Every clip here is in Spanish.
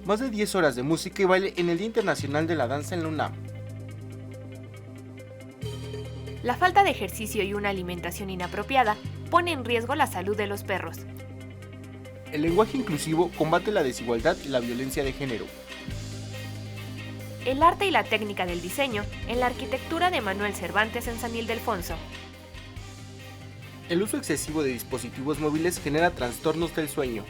Más de 10 horas de música y baile en el Día Internacional de la Danza en la UNAM. La falta de ejercicio y una alimentación inapropiada pone en riesgo la salud de los perros. El lenguaje inclusivo combate la desigualdad y la violencia de género. El arte y la técnica del diseño en la arquitectura de Manuel Cervantes en San Ildefonso. El uso excesivo de dispositivos móviles genera trastornos del sueño.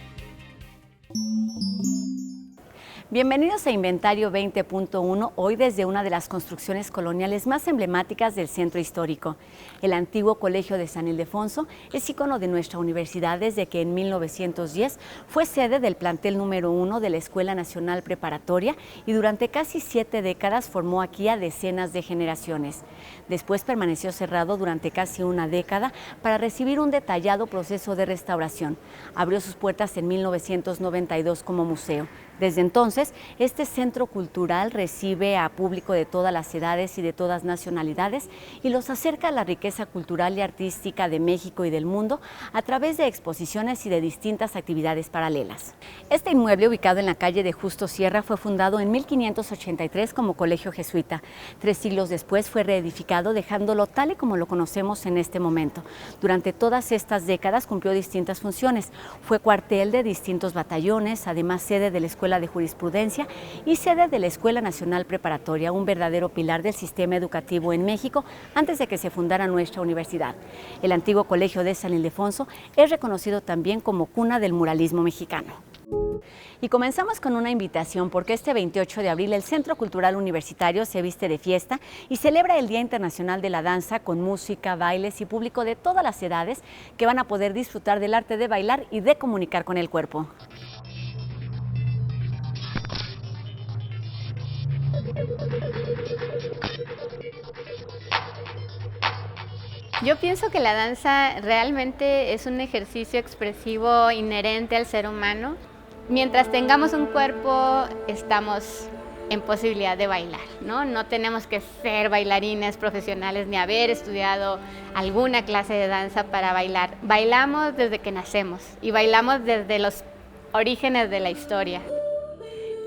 Bienvenidos a Inventario 20.1, hoy desde una de las construcciones coloniales más emblemáticas del centro histórico. El antiguo Colegio de San Ildefonso es ícono de nuestra universidad desde que en 1910 fue sede del plantel número 1 de la Escuela Nacional Preparatoria y durante casi 7 décadas formó aquí a decenas de generaciones. Después permaneció cerrado durante casi una década para recibir un detallado proceso de restauración. Abrió sus puertas en 1992 como museo. Desde entonces, este centro cultural recibe a público de todas las edades y de todas nacionalidades y los acerca a la riqueza cultural y artística de México y del mundo a través de exposiciones y de distintas actividades paralelas. Este inmueble, ubicado en la calle de Justo Sierra, fue fundado en 1583 como colegio jesuita. 3 siglos después fue reedificado, dejándolo tal y como lo conocemos en este momento. Durante todas estas décadas cumplió distintas funciones. Fue cuartel de distintos batallones, además sede de la Escuela de Jurisprudencia y sede de la Escuela Nacional Preparatoria, un verdadero pilar del sistema educativo en México antes de que se fundara nuestra universidad. El antiguo Colegio de San Ildefonso es reconocido también como cuna del muralismo mexicano. Y comenzamos con una invitación porque este 28 de abril el Centro Cultural Universitario se viste de fiesta y celebra el Día Internacional de la Danza con música, bailes y público de todas las edades que van a poder disfrutar del arte de bailar y de comunicar con el cuerpo. Yo pienso que la danza realmente es un ejercicio expresivo inherente al ser humano. Mientras tengamos un cuerpo, estamos en posibilidad de bailar, ¿no? No tenemos que ser bailarines profesionales ni haber estudiado alguna clase de danza para bailar. Bailamos desde que nacemos y bailamos desde los orígenes de la historia.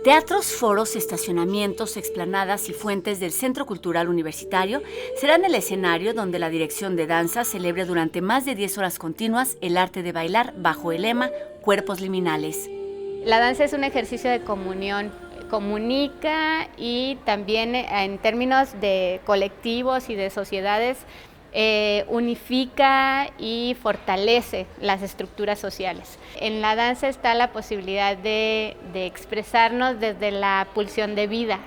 Teatros, foros, estacionamientos, explanadas y fuentes del Centro Cultural Universitario serán el escenario donde la Dirección de Danza celebre durante más de 10 horas continuas el arte de bailar bajo el lema Cuerpos Liminales. La danza es un ejercicio de comunión, comunica y también en términos de colectivos y de sociedades unifica y fortalece las estructuras sociales. En la danza está la posibilidad de expresarnos desde la pulsión de vida,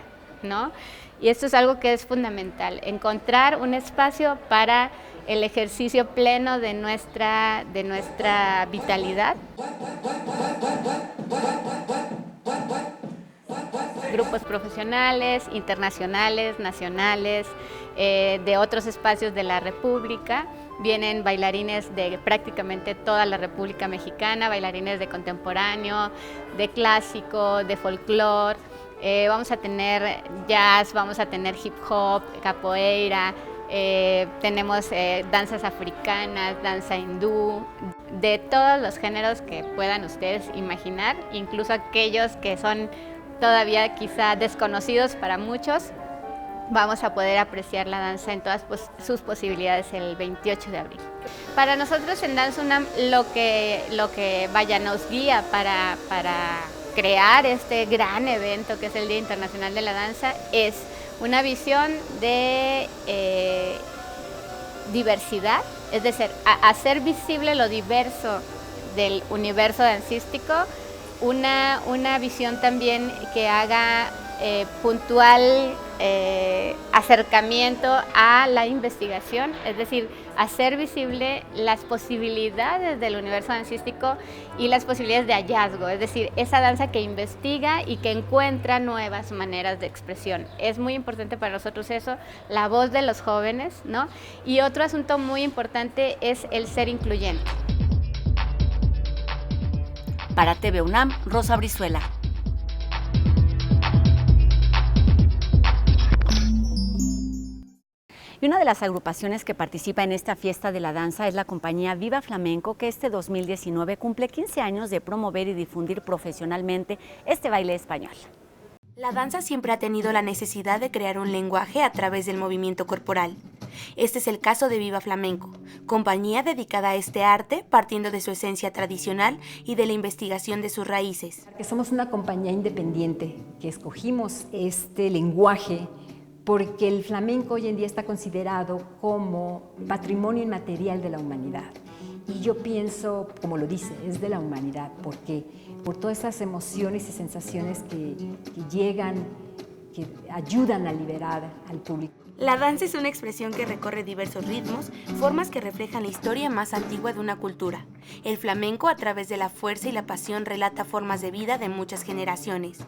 ¿no? Y esto es algo que es fundamental, encontrar un espacio para el ejercicio pleno de nuestra vitalidad. Grupos profesionales, internacionales, nacionales, de otros espacios de la República. Vienen bailarines de prácticamente toda la República Mexicana, bailarines de contemporáneo, de clásico, de folclore. Vamos a tener jazz, vamos a tener hip hop, capoeira, tenemos danzas africanas, danza hindú, de todos los géneros que puedan ustedes imaginar, incluso aquellos que son todavía quizá desconocidos para muchos. Vamos a poder apreciar la danza en todas sus posibilidades el 28 de abril. Para nosotros en Danza UNAM lo que nos guía para crear este gran evento que es el Día Internacional de la Danza es una visión de diversidad, es decir, hacer visible lo diverso del universo dancístico, una visión también que haga puntual acercamiento a la investigación, es decir, hacer visible las posibilidades del universo dancístico y las posibilidades de hallazgo, es decir, esa danza que investiga y que encuentra nuevas maneras de expresión. Es muy importante para nosotros eso, la voz de los jóvenes, ¿no? Y otro asunto muy importante es el ser incluyente. Para TV UNAM, Rosa Brizuela. Y una de las agrupaciones que participa en esta fiesta de la danza es la compañía Viva Flamenco, que este 2019 cumple 15 años de promover y difundir profesionalmente este baile español. La danza siempre ha tenido la necesidad de crear un lenguaje a través del movimiento corporal. Este es el caso de Viva Flamenco, compañía dedicada a este arte partiendo de su esencia tradicional y de la investigación de sus raíces. Somos una compañía independiente que escogimos este lenguaje porque el flamenco hoy en día está considerado como patrimonio inmaterial de la humanidad. Y yo pienso, como lo dice, es de la humanidad, porque por todas esas emociones y sensaciones que llegan, que ayudan a liberar al público. La danza es una expresión que recorre diversos ritmos, formas que reflejan la historia más antigua de una cultura. El flamenco, a través de la fuerza y la pasión, relata formas de vida de muchas generaciones.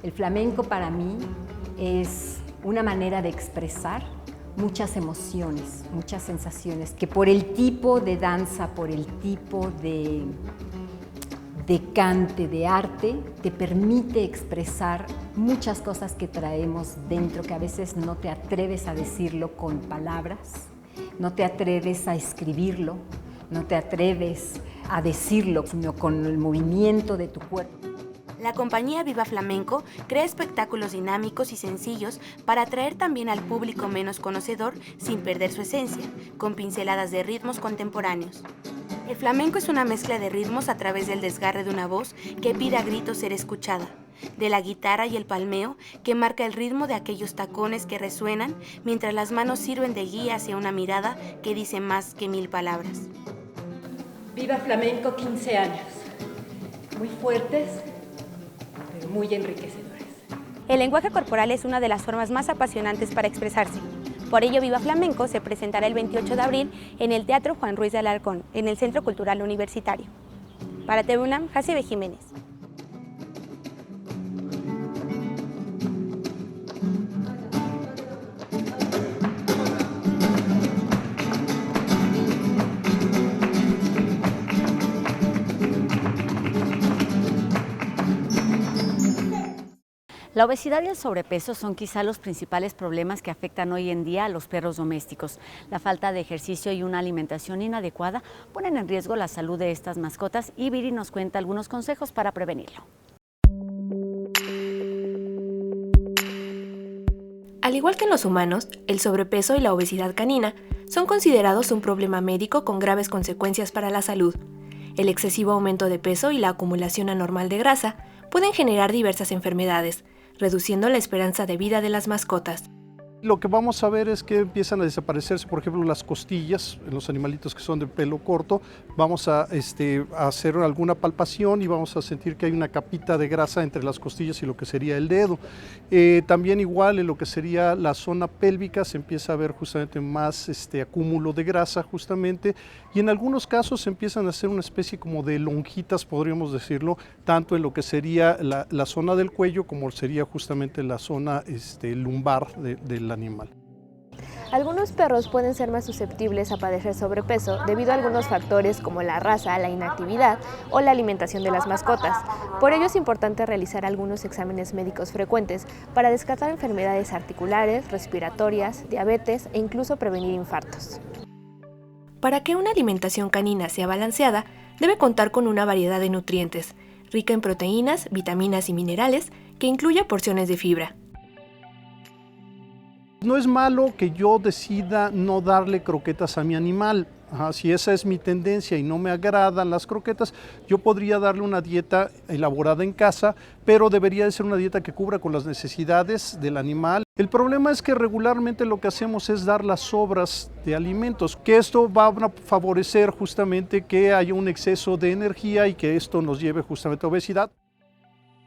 El flamenco para mí es una manera de expresar muchas emociones, muchas sensaciones, que por el tipo de danza, por el tipo de cante, de arte, te permite expresar muchas cosas que traemos dentro, que a veces no te atreves a decirlo con palabras, no te atreves a escribirlo, no te atreves a decirlo, sino con el movimiento de tu cuerpo. La compañía Viva Flamenco crea espectáculos dinámicos y sencillos para atraer también al público menos conocedor sin perder su esencia, con pinceladas de ritmos contemporáneos. El flamenco es una mezcla de ritmos a través del desgarre de una voz que pide a gritos ser escuchada, de la guitarra y el palmeo que marca el ritmo de aquellos tacones que resuenan mientras las manos sirven de guía hacia una mirada que dice más que 1000 palabras. Viva Flamenco 15 años, muy fuertes, pero muy enriquecedores. El lenguaje corporal es una de las formas más apasionantes para expresarse. Por ello, Viva Flamenco se presentará el 28 de abril en el Teatro Juan Ruiz de Alarcón, en el Centro Cultural Universitario. Para TV UNAM, Jacibe Jiménez. La obesidad y el sobrepeso son quizá los principales problemas que afectan hoy en día a los perros domésticos. La falta de ejercicio y una alimentación inadecuada ponen en riesgo la salud de estas mascotas y Viri nos cuenta algunos consejos para prevenirlo. Al igual que en los humanos, el sobrepeso y la obesidad canina son considerados un problema médico con graves consecuencias para la salud. El excesivo aumento de peso y la acumulación anormal de grasa pueden generar diversas enfermedades, reduciendo la esperanza de vida de las mascotas. Lo que vamos a ver es que empiezan a desaparecerse, por ejemplo, las costillas en los animalitos que son de pelo corto. Vamos a hacer alguna palpación y vamos a sentir que hay una capita de grasa entre las costillas y lo que sería el dedo. También igual en lo que sería la zona pélvica se empieza a ver justamente más acúmulo de grasa justamente, y en algunos casos se empiezan a hacer una especie como de lonjitas, podríamos decirlo, tanto en lo que sería la zona del cuello como sería justamente la zona lumbar del animal. Algunos perros pueden ser más susceptibles a padecer sobrepeso debido a algunos factores como la raza, la inactividad o la alimentación de las mascotas. Por ello es importante realizar algunos exámenes médicos frecuentes para descartar enfermedades articulares, respiratorias, diabetes e incluso prevenir infartos. Para que una alimentación canina sea balanceada, debe contar con una variedad de nutrientes, rica en proteínas, vitaminas y minerales, que incluya porciones de fibra. No es malo que yo decida no darle croquetas a mi animal. Si esa es mi tendencia y no me agradan las croquetas, yo podría darle una dieta elaborada en casa, pero debería de ser una dieta que cubra con las necesidades del animal. El problema es que regularmente lo que hacemos es dar las sobras de alimentos, que esto va a favorecer justamente que haya un exceso de energía y que esto nos lleve justamente a obesidad.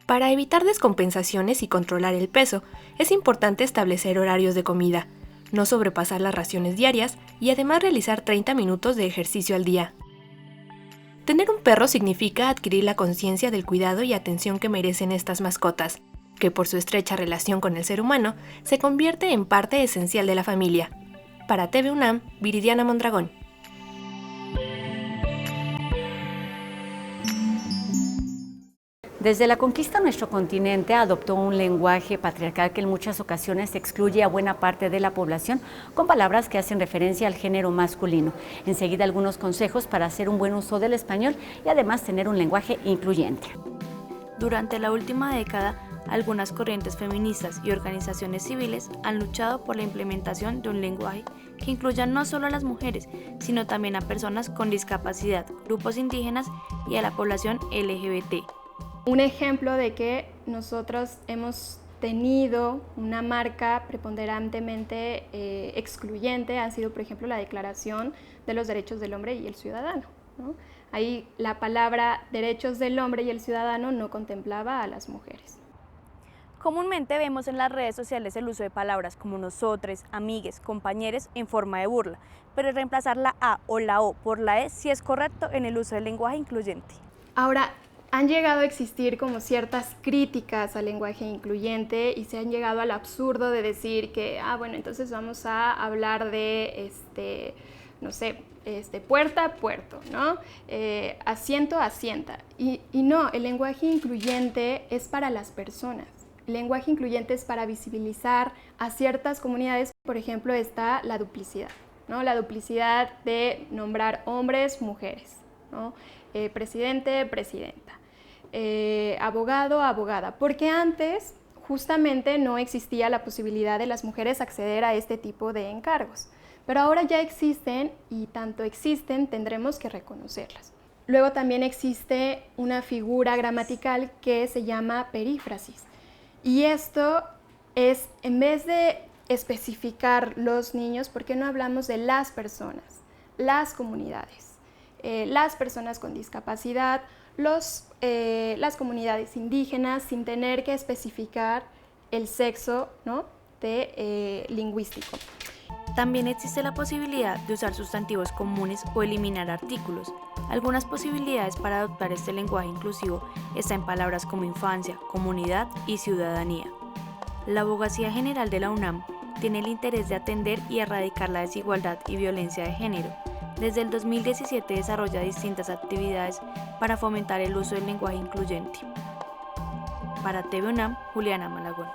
Para evitar descompensaciones y controlar el peso, es importante establecer horarios de comida, no sobrepasar las raciones diarias y además realizar 30 minutos de ejercicio al día. Tener un perro significa adquirir la conciencia del cuidado y atención que merecen estas mascotas, que por su estrecha relación con el ser humano se convierte en parte esencial de la familia. Para TV UNAM, Viridiana Mondragón. Desde la conquista nuestro continente adoptó un lenguaje patriarcal que en muchas ocasiones excluye a buena parte de la población con palabras que hacen referencia al género masculino. Enseguida algunos consejos para hacer un buen uso del español y además tener un lenguaje incluyente. Durante la última década, algunas corrientes feministas y organizaciones civiles han luchado por la implementación de un lenguaje que incluya no solo a las mujeres, sino también a personas con discapacidad, grupos indígenas y a la población LGBT. Un ejemplo de que nosotros hemos tenido una marca preponderantemente excluyente ha sido, por ejemplo, la Declaración de los Derechos del Hombre y el Ciudadano, ¿no? Ahí la palabra derechos del hombre y el ciudadano no contemplaba a las mujeres. Comúnmente vemos en las redes sociales el uso de palabras como nosotres, amigues, compañeros en forma de burla, pero reemplazar la A o la O por la E sí es correcto en el uso del lenguaje incluyente. Ahora, han llegado a existir como ciertas críticas al lenguaje incluyente y se han llegado al absurdo de decir que, bueno, entonces vamos a hablar de, no sé, puerta a puerto, ¿no? Asiento a asienta. Y no, el lenguaje incluyente es para las personas. El lenguaje incluyente es para visibilizar a ciertas comunidades. Por ejemplo, está la duplicidad, ¿no? La duplicidad de nombrar hombres, mujeres, ¿no? Presidente, presidenta, abogado, abogada, porque antes justamente no existía la posibilidad de las mujeres acceder a este tipo de encargos, pero ahora ya existen y tanto existen tendremos que reconocerlas. Luego también existe una figura gramatical que se llama perífrasis y esto es, en vez de especificar los niños, ¿por qué no hablamos de las personas, las comunidades? Las personas con discapacidad, las comunidades indígenas, sin tener que especificar el sexo, ¿no? lingüístico. También existe la posibilidad de usar sustantivos comunes o eliminar artículos. Algunas posibilidades para adoptar este lenguaje inclusivo están en palabras como infancia, comunidad y ciudadanía. La Abogacía General de la UNAM tiene el interés de atender y erradicar la desigualdad y violencia de género. Desde el 2017 desarrolla distintas actividades para fomentar el uso del lenguaje incluyente. Para TV UNAM, Juliana Malagón.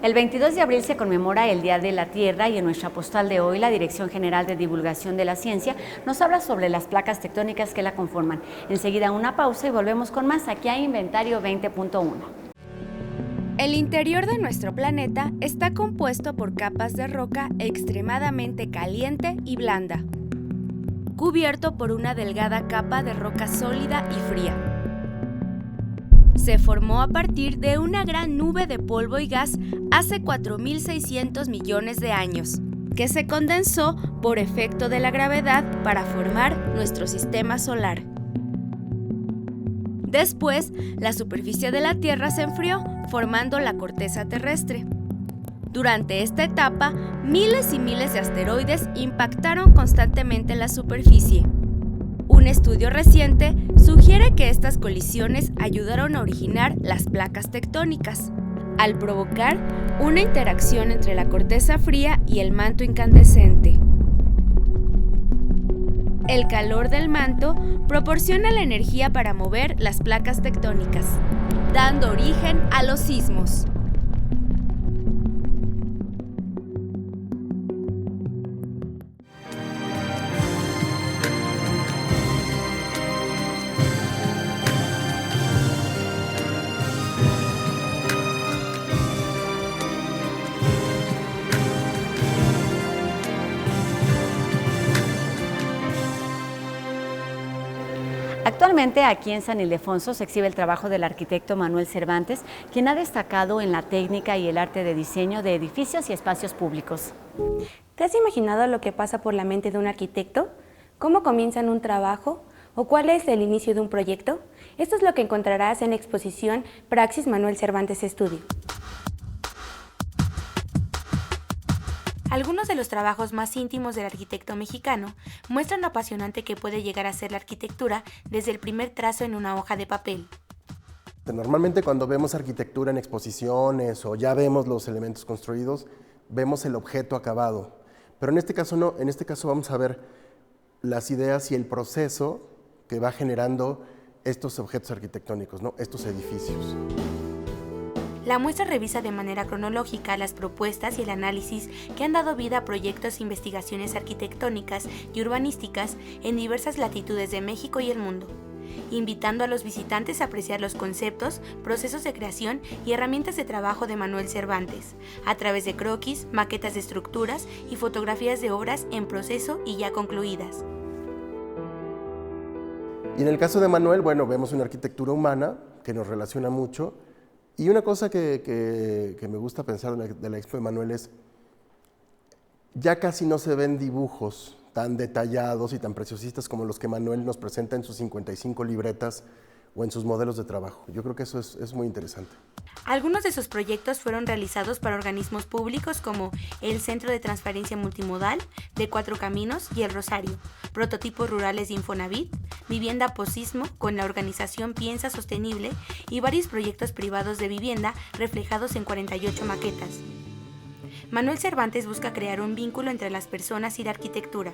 El 22 de abril se conmemora el Día de la Tierra y en nuestra postal de hoy la Dirección General de Divulgación de la Ciencia nos habla sobre las placas tectónicas que la conforman. Enseguida una pausa y volvemos con más aquí a Inventario 20.1. El interior de nuestro planeta está compuesto por capas de roca extremadamente caliente y blanda, cubierto por una delgada capa de roca sólida y fría. Se formó a partir de una gran nube de polvo y gas hace 4.600 millones de años, que se condensó por efecto de la gravedad para formar nuestro sistema solar. Después, la superficie de la Tierra se enfrió, formando la corteza terrestre. Durante esta etapa, miles y miles de asteroides impactaron constantemente en la superficie. Un estudio reciente sugiere que estas colisiones ayudaron a originar las placas tectónicas, al provocar una interacción entre la corteza fría y el manto incandescente. El calor del manto proporciona la energía para mover las placas tectónicas, dando origen a los sismos. Actualmente aquí en San Ildefonso se exhibe el trabajo del arquitecto Manuel Cervantes, quien ha destacado en la técnica y el arte de diseño de edificios y espacios públicos. ¿Te has imaginado lo que pasa por la mente de un arquitecto? ¿Cómo comienzan un trabajo? ¿O cuál es el inicio de un proyecto? Esto es lo que encontrarás en la exposición Praxis Manuel Cervantes Estudio. Algunos de los trabajos más íntimos del arquitecto mexicano muestran lo apasionante que puede llegar a ser la arquitectura desde el primer trazo en una hoja de papel. Normalmente cuando vemos arquitectura en exposiciones o ya vemos los elementos construidos, vemos el objeto acabado. Pero en este caso no, en este caso vamos a ver las ideas y el proceso que va generando estos objetos arquitectónicos, ¿no? Estos edificios. La muestra revisa de manera cronológica las propuestas y el análisis que han dado vida a proyectos e investigaciones arquitectónicas y urbanísticas en diversas latitudes de México y el mundo, invitando a los visitantes a apreciar los conceptos, procesos de creación y herramientas de trabajo de Manuel Cervantes, a través de croquis, maquetas de estructuras y fotografías de obras en proceso y ya concluidas. Y en el caso de Manuel, bueno, vemos una arquitectura humana que nos relaciona mucho. Y una cosa que me gusta pensar de la expo de Manuel es, ya casi no se ven dibujos tan detallados y tan preciosistas como los que Manuel nos presenta en sus 55 libretas o en sus modelos de trabajo. Yo creo que eso es muy interesante. Algunos de sus proyectos fueron realizados para organismos públicos como el Centro de Transferencia Multimodal, de Cuatro Caminos y El Rosario, prototipos rurales de Infonavit, vivienda posismo con la organización Piensa Sostenible y varios proyectos privados de vivienda reflejados en 48 maquetas. Manuel Cervantes busca crear un vínculo entre las personas y la arquitectura.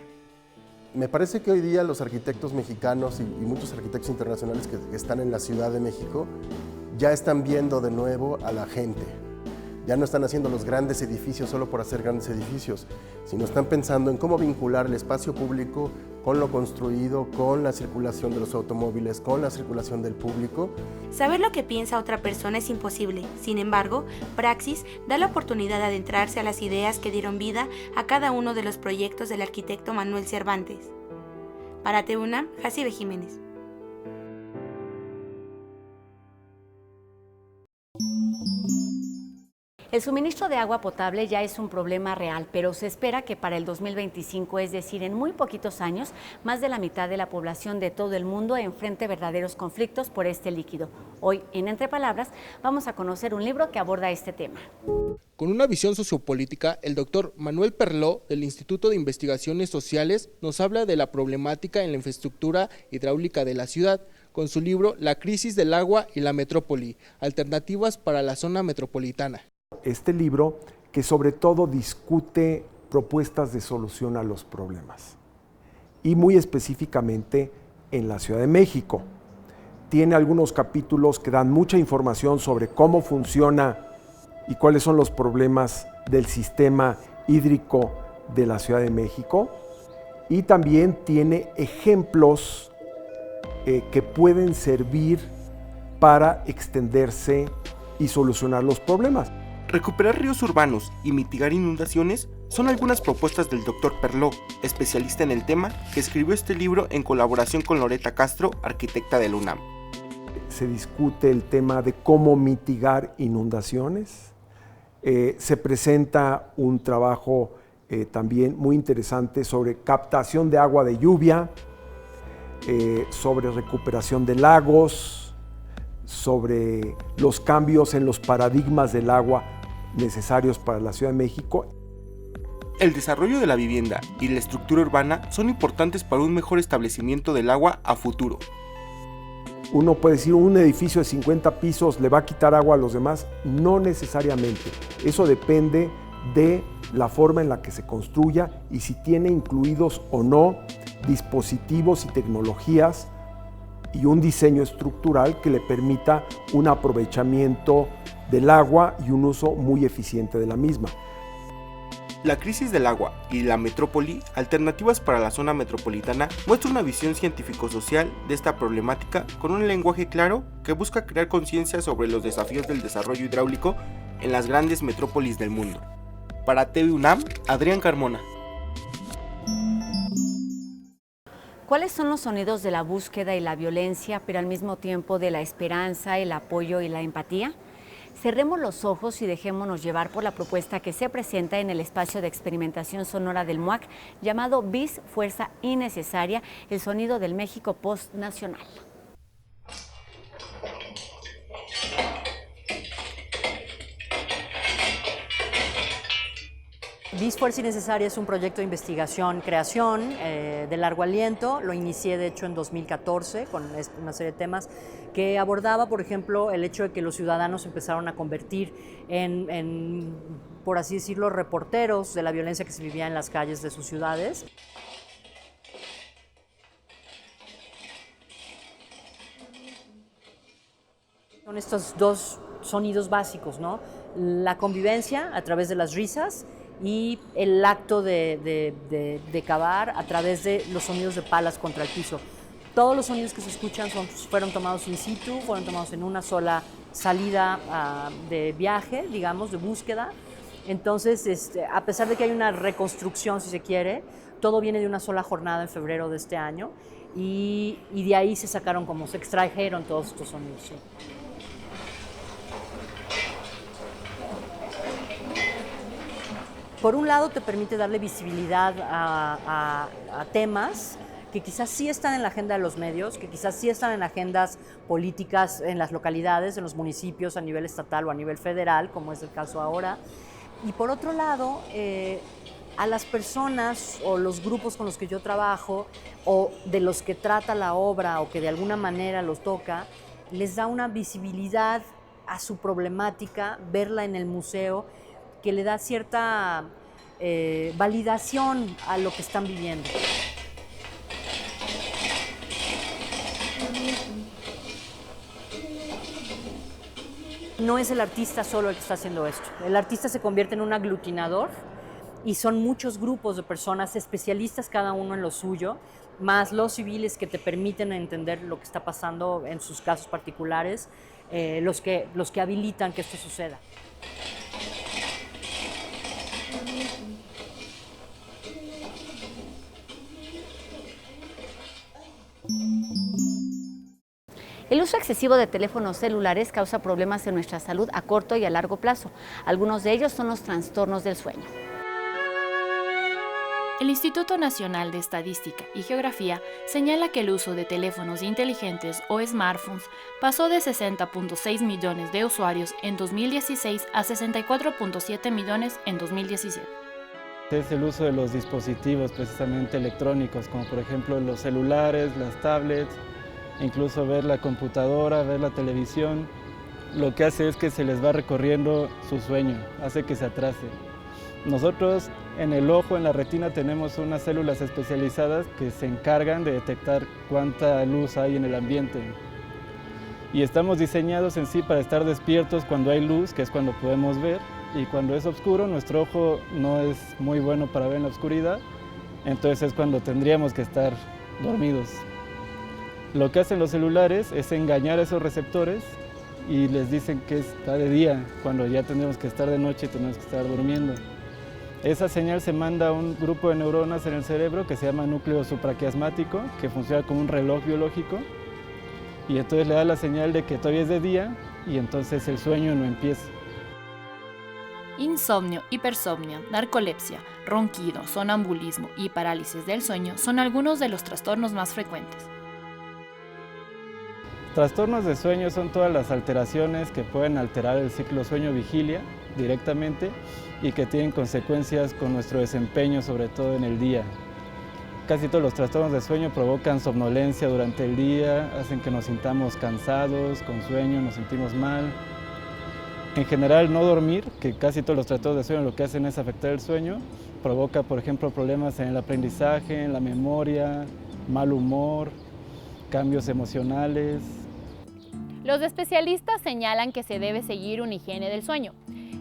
Me parece que hoy día los arquitectos mexicanos y muchos arquitectos internacionales que están en la Ciudad de México ya están viendo de nuevo a la gente. Ya no están haciendo los grandes edificios solo por hacer grandes edificios, sino están pensando en cómo vincular el espacio público con lo construido, con la circulación de los automóviles, con la circulación del público. Saber lo que piensa otra persona es imposible. Sin embargo, Praxis da la oportunidad de adentrarse a las ideas que dieron vida a cada uno de los proyectos del arquitecto Manuel Cervantes. Para TV UNAM, Jacibe Jiménez. El suministro de agua potable ya es un problema real, pero se espera que para el 2025, es decir, en muy poquitos años, más de la mitad de la población de todo el mundo enfrente verdaderos conflictos por este líquido. Hoy, en Entre Palabras, vamos a conocer un libro que aborda este tema. Con una visión sociopolítica, el doctor Manuel Perló, del Instituto de Investigaciones Sociales, nos habla de la problemática en la infraestructura hidráulica de la ciudad, con su libro La crisis del agua y la metrópoli, alternativas para la zona metropolitana. Este libro que sobre todo discute propuestas de solución a los problemas y muy específicamente en la Ciudad de México. Tiene algunos capítulos que dan mucha información sobre cómo funciona y cuáles son los problemas del sistema hídrico de la Ciudad de México, y también tiene ejemplos que pueden servir para extenderse y solucionar los problemas. Recuperar ríos urbanos y mitigar inundaciones son algunas propuestas del Dr. Perló, especialista en el tema, que escribió este libro en colaboración con Loreta Castro, arquitecta de la UNAM. Se discute el tema de cómo mitigar inundaciones. Se presenta un trabajo también muy interesante sobre captación de agua de lluvia, sobre recuperación de lagos, sobre los cambios en los paradigmas del agua necesarios para la Ciudad de México. El desarrollo de la vivienda y la estructura urbana son importantes para un mejor establecimiento del agua a futuro. Uno puede decir, un edificio de 50 pisos le va a quitar agua a los demás. No necesariamente. Eso depende de la forma en la que se construya y si tiene incluidos o no dispositivos y tecnologías y un diseño estructural que le permita un aprovechamiento del agua y un uso muy eficiente de la misma. La crisis del agua y la metrópoli, alternativas para la zona metropolitana, muestra una visión científico-social de esta problemática con un lenguaje claro que busca crear conciencia sobre los desafíos del desarrollo hidráulico en las grandes metrópolis del mundo. Para TV UNAM, Adrián Carmona. ¿Cuáles son los sonidos de la búsqueda y la violencia, pero al mismo tiempo de la esperanza, el apoyo y la empatía? Cerremos los ojos y dejémonos llevar por la propuesta que se presenta en el espacio de experimentación sonora del MUAC, llamado BIS Fuerza Innecesaria, el sonido del México postnacional. BIS Fuerza Innecesaria es un proyecto de investigación, creación de largo aliento. Lo inicié de hecho en 2014 con una serie de temas que abordaba, por ejemplo, el hecho de que los ciudadanos empezaron a convertir en, por así decirlo, reporteros de la violencia que se vivía en las calles de sus ciudades. Son estos dos sonidos básicos, ¿no? La convivencia a través de las risas y el acto de cavar a través de los sonidos de palas contra el piso. Todos los sonidos que se escuchan fueron tomados in situ, fueron tomados en una sola salida de viaje, digamos, de búsqueda. Entonces, a pesar de que hay una reconstrucción, si se quiere, todo viene de una sola jornada en febrero de este año y de ahí se sacaron, como se extrajeron todos estos sonidos. Sí. Por un lado, te permite darle visibilidad a temas que quizás sí están en la agenda de los medios, que quizás sí están en agendas políticas en las localidades, en los municipios a nivel estatal o a nivel federal, como es el caso ahora. Y por otro lado, a las personas o los grupos con los que yo trabajo o de los que trata la obra o que de alguna manera los toca, les da una visibilidad a su problemática, verla en el museo, que le da cierta validación a lo que están viviendo. No es el artista solo el que está haciendo esto. El artista se convierte en un aglutinador y son muchos grupos de personas especialistas, cada uno en lo suyo, más los civiles que te permiten entender lo que está pasando en sus casos particulares, los que habilitan que esto suceda. El uso excesivo de teléfonos celulares causa problemas en nuestra salud a corto y a largo plazo. Algunos de ellos son los trastornos del sueño. El Instituto Nacional de Estadística y Geografía señala que el uso de teléfonos inteligentes o smartphones pasó de 60.6 millones de usuarios en 2016 a 64.7 millones en 2017. Es el uso de los dispositivos precisamente electrónicos, como por ejemplo los celulares, las tablets, incluso ver la computadora, ver la televisión. Lo que hace es que se les va recorriendo su sueño, hace que se atrase. Nosotros en el ojo, en la retina, tenemos unas células especializadas que se encargan de detectar cuánta luz hay en el ambiente. Y estamos diseñados en sí para estar despiertos cuando hay luz, que es cuando podemos ver, y cuando es oscuro, nuestro ojo no es muy bueno para ver en la oscuridad, entonces es cuando tendríamos que estar dormidos. Lo que hacen los celulares es engañar a esos receptores y les dicen que está de día, cuando ya tendremos que estar de noche y tenemos que estar durmiendo. Esa señal se manda a un grupo de neuronas en el cerebro que se llama núcleo supraquiasmático, que funciona como un reloj biológico, y entonces le da la señal de que todavía es de día y entonces el sueño no empieza. Insomnio, hipersomnio, narcolepsia, ronquido, sonambulismo y parálisis del sueño son algunos de los trastornos más frecuentes. Trastornos de sueño son todas las alteraciones que pueden alterar el ciclo sueño-vigilia directamente y que tienen consecuencias con nuestro desempeño, sobre todo en el día. Casi todos los trastornos de sueño provocan somnolencia durante el día, hacen que nos sintamos cansados, con sueño, nos sentimos mal. En general, no dormir, que casi todos los trastornos de sueño lo que hacen es afectar el sueño, provoca, por ejemplo, problemas en el aprendizaje, en la memoria, mal humor, cambios emocionales. Los especialistas señalan que se debe seguir una higiene del sueño,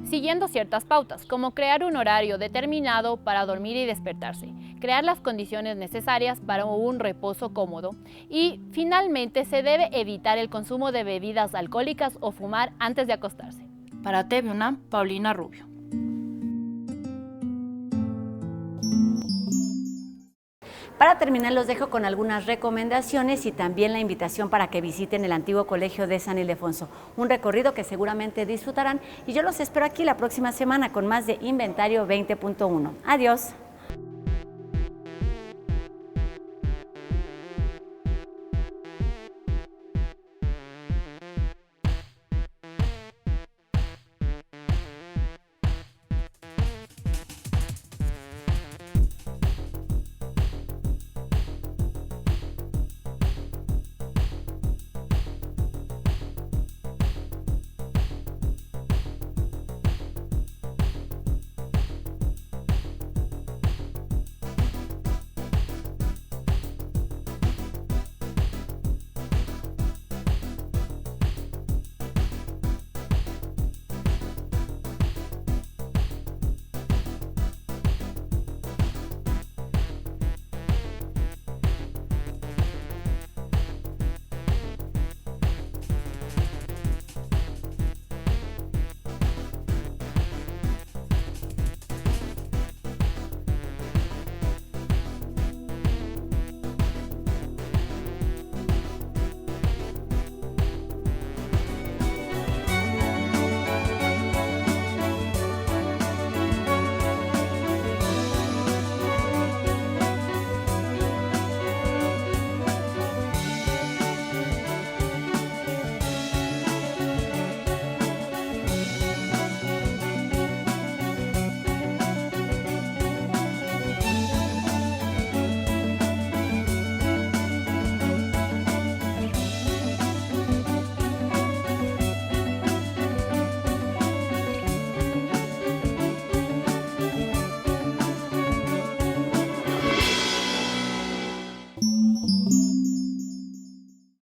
siguiendo ciertas pautas, como crear un horario determinado para dormir y despertarse, crear las condiciones necesarias para un reposo cómodo y, finalmente, se debe evitar el consumo de bebidas alcohólicas o fumar antes de acostarse. Para TV UNAM, Paulina Rubio. Para terminar, los dejo con algunas recomendaciones y también la invitación para que visiten el antiguo colegio de San Ildefonso, un recorrido que seguramente disfrutarán y yo los espero aquí la próxima semana con más de Inventario 20.1. Adiós.